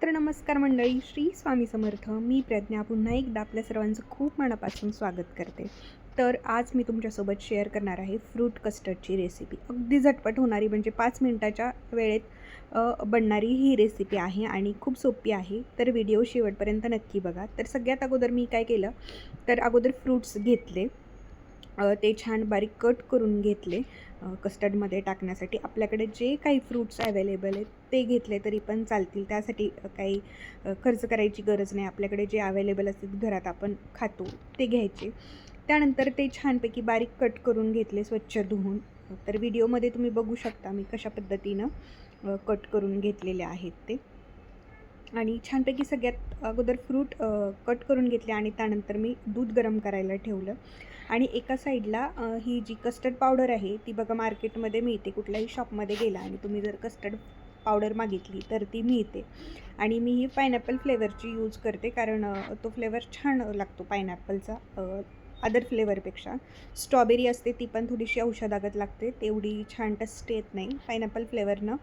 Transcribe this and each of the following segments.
तर नमस्कार मंडळी, श्री स्वामी समर्थ. मी प्रज्ञा पुन्हा एकदा आपल्या सर्वांचं खूप मनापासून स्वागत करते. तर आज मी तुमच्यासोबत शेअर करणार आहे फ्रूट कस्टर्डची रेसिपी. अगदी झटपट होणारी म्हणजे 5 मिनिटाच्या वेळेत बनणारी ही रेसिपी आहे आणि खूप सोपी आहे. तर व्हिडिओ शेवटपर्यंत नक्की बघा. तर सगळ्यात अगोदर मी काय केलं, तर अगोदर फ्रूट्स घेतले. ते छान बारीक कट करून घेतले कस्टर्डमध्ये टाकण्यासाठी. आपल्याकडे जे काही फ्रूट्स अवेलेबल आहेत ते घेतले तरी पण चालतील. त्यासाठी काही खर्च करायची गरज नाही. आपल्याकडे जे अवेलेबल असतात घरात आपण खातो ते घ्यायचे. त्यानंतर ते छानपैकी बारीक कट करून घेतले स्वच्छ धुवून. तर व्हिडिओमध्ये तुम्ही बघू शकता मी कशा पद्धतीनं कट करून घेतलेले आहेत ते. आणि छानपैकी सगळ्यात अगोदर फ्रूट कट करून घेतले आणि त्यानंतर मी दूध गरम करायला ठेवलं. आणि एका साईडला ही जी कस्टर्ड पावडर आहे ती बघा मार्केटमध्ये मिळते. कुठल्याही शॉपमध्ये गेला आणि तुम्ही जर कस्टर्ड पावडर मागितली तर ती मिळते. आणि मी ही पायनॅपल फ्लेवरची यूज करते कारण तो फ्लेवर छान लागतो पायनॅपलचा अदर फ्लेवरपेक्षा. स्ट्रॉबेरी असते ती पण थोडीशी औषधागत लागते, तेवढी छान टेस्ट येत नाही. पायनॅपल फ्लेवरनं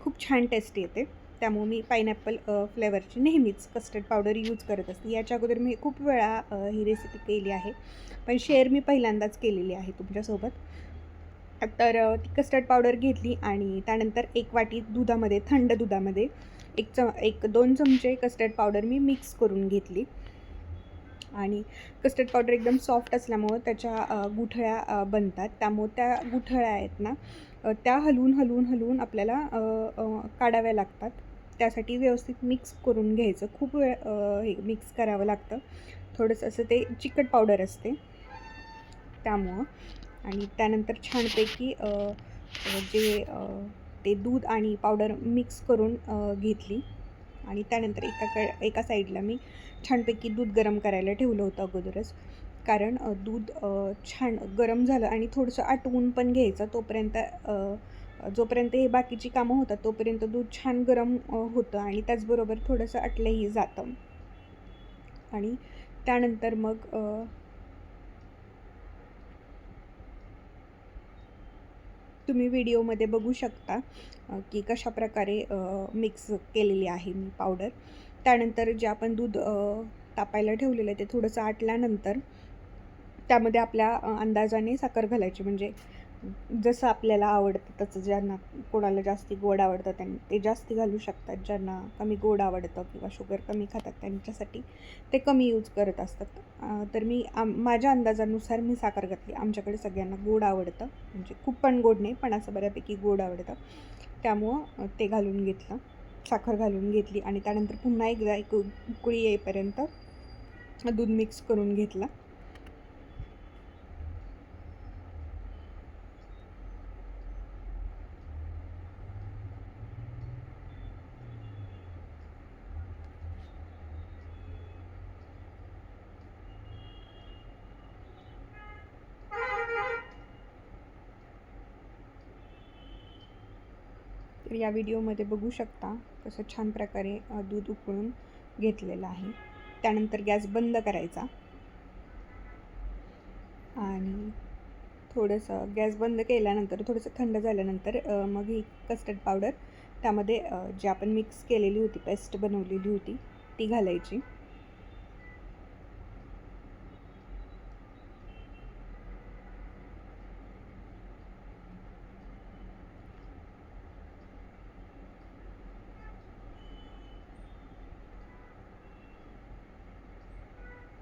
खूप छान टेस्ट येते. त्यामुळे मी पायनॅपल फ्लेवरची नेहमीच कस्टर्ड पावडर यूज करत असते. याच्या अगोदर मी खूप वेळा ही रेसिपी केली आहे, पण शेअर मी पहिल्यांदाच केलेली आहे तुमच्यासोबत. तर ती कस्टर्ड पावडर घेतली आणि त्यानंतर एक वाटी दुधामध्ये, थंड दुधामध्ये 1-2 चमचे कस्टर्ड पावडर मी मिक्स करून घेतली. आणि कस्टर्ड पावडर एकदम सॉफ्ट असल्यामुळं त्याच्या गुठळ्या बनतात. त्यामुळं त्या गुठळ्या आहेत ना, त्या हलवून आपल्याला काढाव्या लागतात. त्यासाठी व्यवस्थित मिक्स करून घ्यायचं. खूप वेळ हे मिक्स करावं लागतं. थोडंसं असं ते चिकट पावडर असते त्यामुळं. आणि त्यानंतर छानपैकी जे ते दूध आणि पावडर मिक्स करून घेतली. आणि त्यानंतर एका साईडला मी छानपैकी दूध गरम करायला ठेवलं होतं अगोदरच. कारण दूध छान गरम झालं आणि थोडंसं आटवून पण घ्यायचं तोपर्यंत जोपर्यंत हे बाकीची कामं होतात तोपर्यंत दूध छान गरम होतं आणि त्याचबरोबर थोडंसं आटलंही जातं. आणि त्यानंतर मग तुम्ही व्हिडिओमध्ये बघू शकता की कशाप्रकारे मिक्स केलेली आहे मी पावडर. त्यानंतर जे आपण दूध तापायला ठेवलेलं आहे ते थोडंसं आटल्यानंतर त्यामध्ये आपल्या अंदाजाने साखर घालायची. म्हणजे जसं आपल्याला आवडतं तसं. ज्यांना कोणाला जास्ती गोड आवडतं त्यांनी ते जास्ती घालू शकतात. ज्यांना कमी गोड आवडतं किंवा शुगर कमी खातात त्यांच्यासाठी ते कमी यूज करत असतात. तर मी माझ्या अंदाजानुसार मी साखर घातली. आमच्याकडे सगळ्यांना गोड आवडतं, म्हणजे खूप पण गोड नाही पण असं बऱ्यापैकी गोड आवडतं. त्यामुळं ते घालून घेतलं, साखर घालून घेतली आणि त्यानंतर पुन्हा एकदा एक उकळी येईपर्यंत दूध मिक्स करून घेतला. तर या व्हिडिओमध्ये बघू शकता कसं छान प्रकारे दूध उकळून घेतलेलं आहे. त्यानंतर गॅस बंद करायचा आणि थोडंसं गॅस बंद केल्यानंतर थोडंसं थंड झाल्यानंतर मग ही कस्टर्ड पावडर त्यामध्ये जी आपण मिक्स केलेली होती, पेस्ट बनवलेली होती ती घालायची.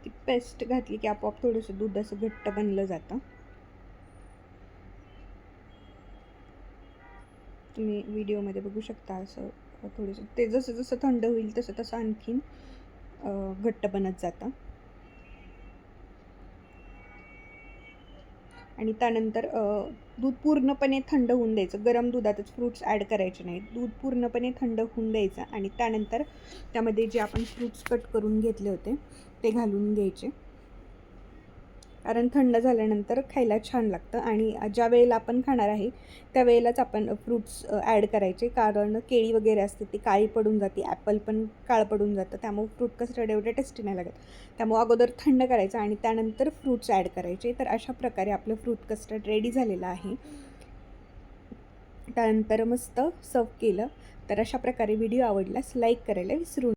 ती पेस्ट घातली की आपोआप थोडंसं दूध असं घट्ट बनलं जातं. तुम्ही व्हिडिओमध्ये बघू शकता असं थोडंसं ते जसं जसं थंड होईल तसं तसं आणखीन घट्ट बनत जातं. आणि त्यानंतर दूध पूर्णपणे थंड होऊन द्यायचं. गरम दुधातच फ्रूट्स ॲड करायचे नाहीत. दूध पूर्णपणे थंड होऊन द्यायचं आणि त्यानंतर त्यामध्ये जे आपण फ्रूट्स कट करून घेतले होते ते घालून घ्यायचे. कारण थंड झाल्यानंतर खायला छान लागतं. आणि ज्या वेळेला आपण खाणार आहे त्यावेळेलाच आपण फ्रूट्स ॲड करायचे. कारण केळी वगैरे असते ती काळी पडून जाते, ॲपल पण काळं पडून जातं. त्यामुळे फ्रूट कस्टर्ड एवढे टेस्टी नाही लागत. त्यामुळे अगोदर थंड करायचं आणि त्यानंतर फ्रूट्स ॲड करायचे. तर अशा प्रकारे आपलं फ्रूट कस्टर्ड रेडी झालेलं आहे. त्यानंतर मस्त सर्व केलं. तर अशा प्रकारे व्हिडिओ आवडल्यास लाईक करायला विसरू